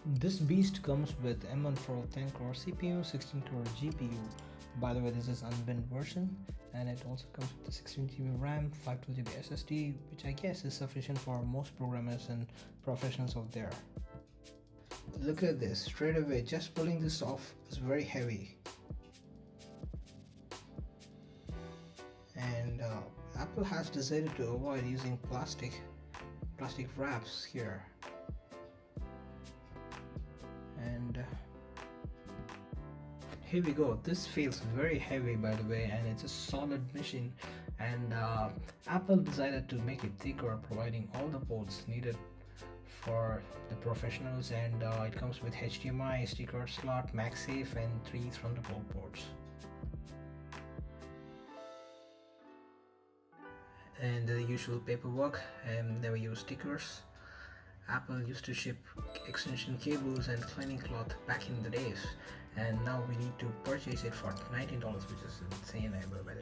This beast comes with M1 Pro 10-core CPU, 16-core GPU. By the way, this is unbinned version, and it also comes with a 16GB RAM, 512GB SSD, which I guess is sufficient for most programmers and professionals out there. Look at this, straight away, just pulling this off is very heavy. And Apple has decided to avoid using plastic wraps here. And here we go. This feels very heavy, by the way, and it's a solid machine. And Apple decided to make it thicker, providing all the ports needed for the professionals, and it comes with HDMI, SD card slot, MagSafe, and 3 Thunderbolt ports. And the usual paperwork, and never use stickers. Apple used to ship extension cables and cleaning cloth back in the days, and now we need to purchase it for $19, which is insane, by the way.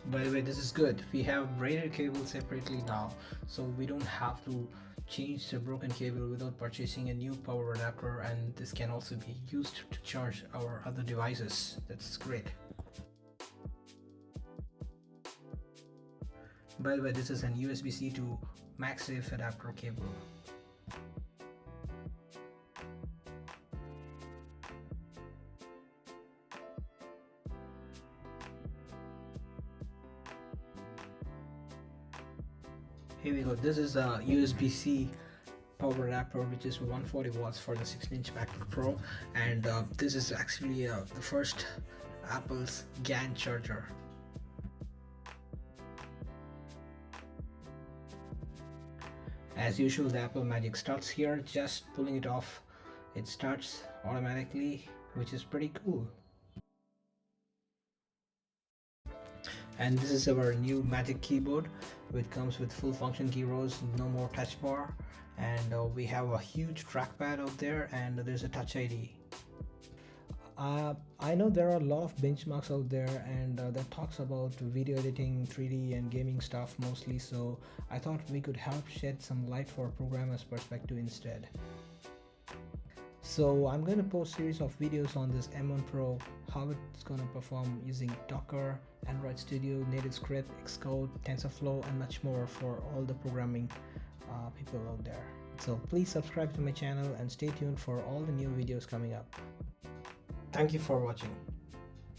By the way, this is good. We have braided cable separately now, so we don't have to change the broken cable without purchasing a new power adapter, and this can also be used to charge our other devices. That's great. By the way, this is an USB-C to MagSafe adapter cable. Here we go. This is a USB-C power adapter, which is 140 watts for the 16-inch MacBook Pro, and this is actually the first Apple's GAN charger. As usual, the Apple Magic starts here. Just pulling it off, it starts automatically, which is pretty cool. And this is our new Magic keyboard, which comes with full function key rows, no more touch bar, and we have a huge trackpad out there, and there's a Touch ID. I know there are a lot of benchmarks out there, and that talks about video editing, 3D and gaming stuff mostly, so I thought we could help shed some light for a programmer's perspective instead. So I'm going to post series of videos on this M1 Pro, how it's going to perform using Docker, Android Studio, nativescript, Xcode, TensorFlow, and much more for all the programming people out there. So please subscribe to my channel and stay tuned for all the new videos coming up. Thank you for watching.